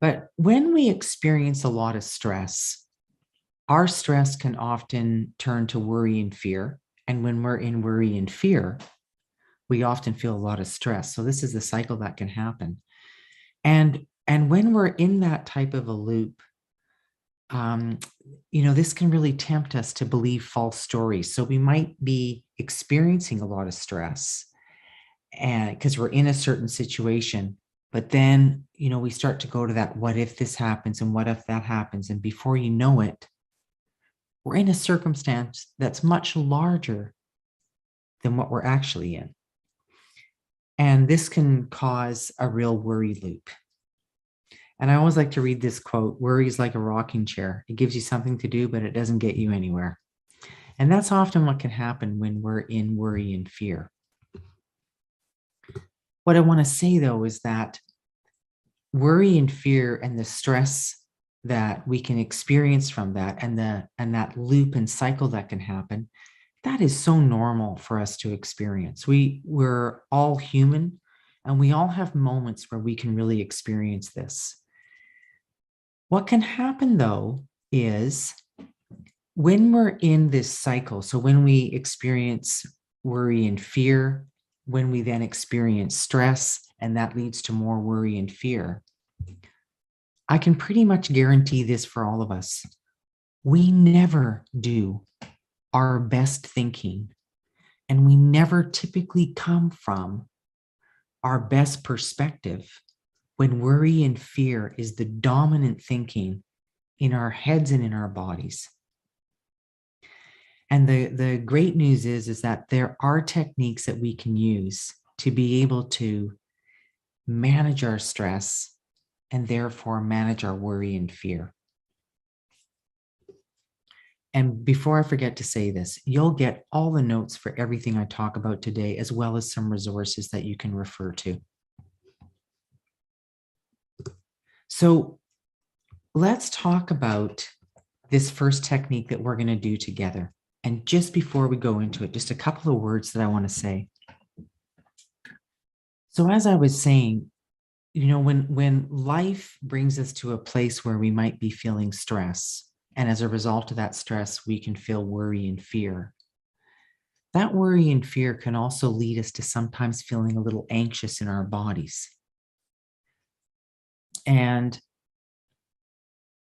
But when we experience a lot of stress, our stress can often turn to worry and fear. And when we're in worry and fear, we often feel a lot of stress. So this is the cycle that can happen. And when we're in that type of a loop, um, this can really tempt us to believe false stories. So we might be experiencing a lot of stress and because we're in a certain situation, but then, we start to go to that, what if this happens and what if that happens? And before you know it, we're in a circumstance that's much larger than what we're actually in. And this can cause a real worry loop. And I always like to read this quote: worry is like a rocking chair. It gives you something to do, but it doesn't get you anywhere. And that's often what can happen when we're in worry and fear. What I want to say, though, is that worry and fear and the stress that we can experience from that and that loop and cycle that can happen, that is so normal for us to experience. We're all human, and we all have moments where we can really experience this. What can happen, though, is when we're in this cycle, so when we experience worry and fear, when we then experience stress, and that leads to more worry and fear, I can pretty much guarantee this for all of us. We never do our best thinking, and we never typically come from our best perspective when worry and fear is the dominant thinking in our heads and in our bodies. And the great news is that there are techniques that we can use to be able to manage our stress and therefore manage our worry and fear. And before I forget to say this, you'll get all the notes for everything I talk about today, as well as some resources that you can refer to. So let's talk about this first technique that we're going to do together. And just before we go into it, just a couple of words that I want to say. So as I was saying, when life brings us to a place where we might be feeling stress, and as a result of that stress, we can feel worry and fear. That worry and fear can also lead us to sometimes feeling a little anxious in our bodies. And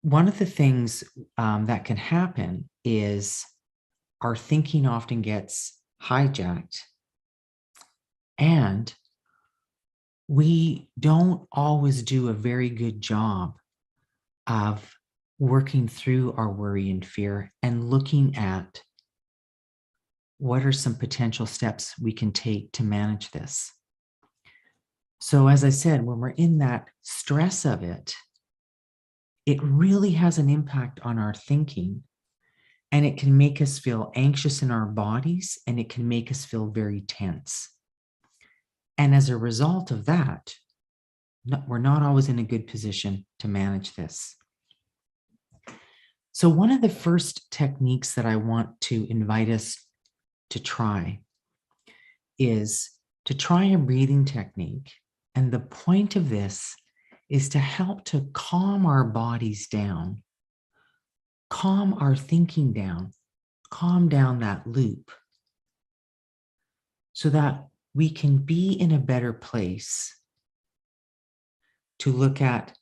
one of the things that can happen is our thinking often gets hijacked, and we don't always do a very good job of working through our worry and fear and looking at what are some potential steps we can take to manage this. So as I said, when we're in that stress of it, it really has an impact on our thinking, and it can make us feel anxious in our bodies, and it can make us feel very tense. And as a result of that, we're not always in a good position to manage this. So one of the first techniques that I want to invite us to try is to try a breathing technique. And the point of this is to help to calm our bodies down, calm our thinking down, calm down that loop, so that we can be in a better place to look at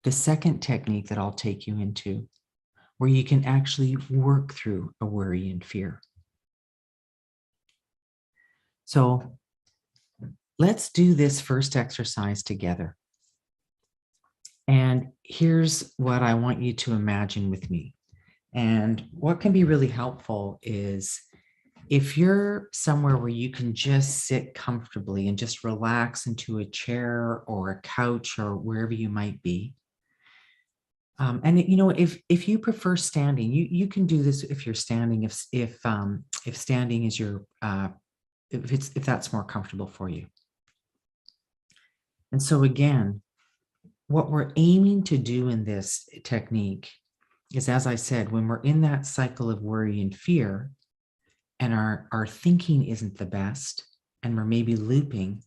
the second technique that I'll take you into, where you can actually work through a worry and fear. So let's do this first exercise together. And here's what I want you to imagine with me. And what can be really helpful is if you're somewhere where you can just sit comfortably and just relax into a chair or a couch or wherever you might be. And if you prefer standing, you can do this if you're standing. If standing is your if that's more comfortable for you. And so again, what we're aiming to do in this technique is, as I said, when we're in that cycle of worry and fear, and our thinking isn't the best, and we're maybe looping,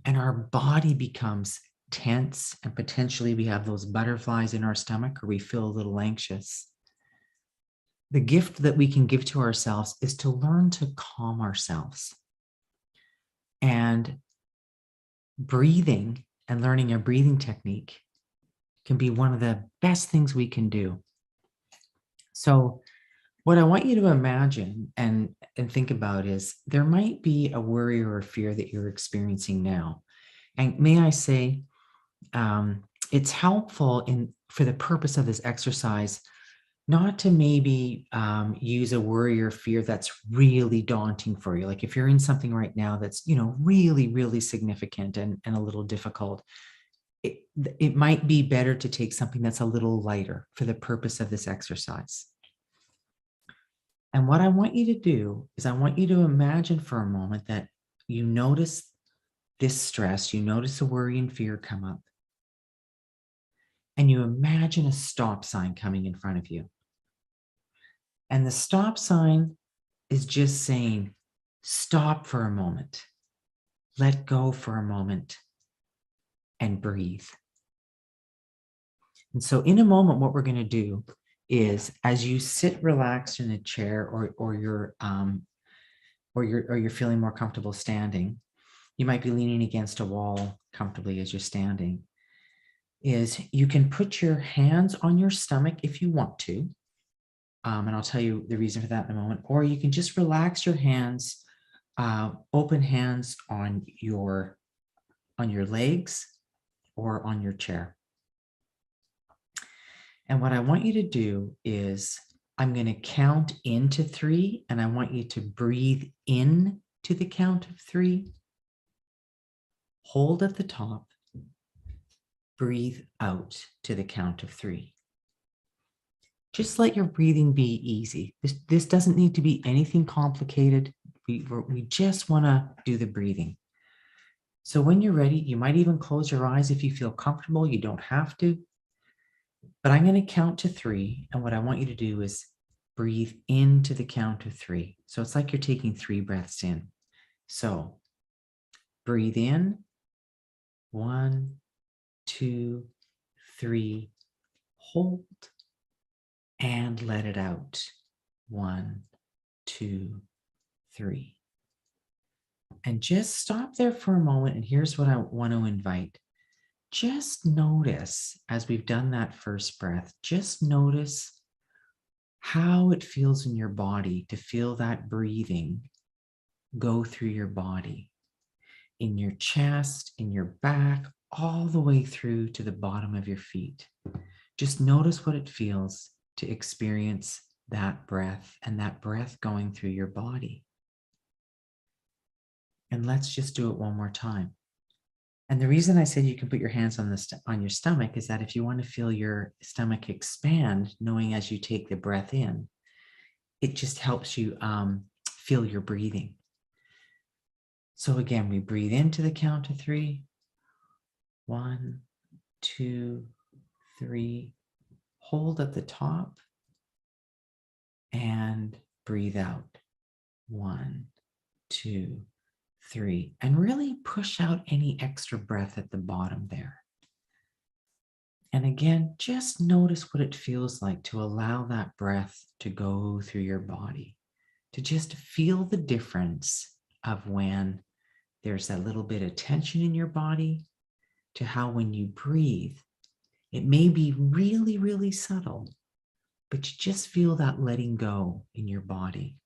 and our body becomes tense and potentially we have those butterflies in our stomach or we feel a little anxious, the gift that we can give to ourselves is to learn to calm ourselves. And breathing and learning a breathing technique can be one of the best things we can do. So what I want you to imagine and think about is there might be a worry or a fear that you're experiencing now. And may I say, it's helpful for the purpose of this exercise, not to maybe use a worry or fear that's really daunting for you. Like if you're in something right now that's, really, really significant and a little difficult, it might be better to take something that's a little lighter for the purpose of this exercise. And what I want you to do is I want you to imagine for a moment that you notice this stress, you notice a worry and fear come up, and you imagine a stop sign coming in front of you. And the stop sign is just saying, stop for a moment, let go for a moment, and breathe. And so in a moment, what we're going to do is as you sit relaxed in a chair or you're feeling more comfortable standing, you might be leaning against a wall comfortably as you're standing, is you can put your hands on your stomach if you want to. And I'll tell you the reason for that in a moment. Or you can just relax your hands, open hands on your legs or on your chair. And what I want you to do is I'm going to count into 3, and I want you to breathe in to the count of 3. Hold at the top. Breathe out to the count of 3. Just let your breathing be easy. This doesn't need to be anything complicated. We just want to do the breathing. So when you're ready, you might even close your eyes if you feel comfortable. You don't have to. But I'm going to count to 3. And what I want you to do is breathe into the count of 3. So it's like you're taking 3 breaths in. So breathe in. 1, 2, 3. Hold. And let it out. 1, 2, 3. And just stop there for a moment. And here's what I want to invite. Just notice, as we've done that first breath, just notice how it feels in your body to feel that breathing go through your body, in your chest, in your back, all the way through to the bottom of your feet. Just notice what it feels to experience that breath and that breath going through your body. And let's just do it one more time. And the reason I said you can put your hands on your stomach is that if you want to feel your stomach expand, knowing as you take the breath in, it just helps you feel your breathing. So again, we breathe into the count of 3. 1, 2, 3. Hold at the top and breathe out. 1, 2, 3. And really push out any extra breath at the bottom there. And again, just notice what it feels like to allow that breath to go through your body, to just feel the difference of when there's that little bit of tension in your body to how when you breathe, it may be really, really subtle, but you just feel that letting go in your body.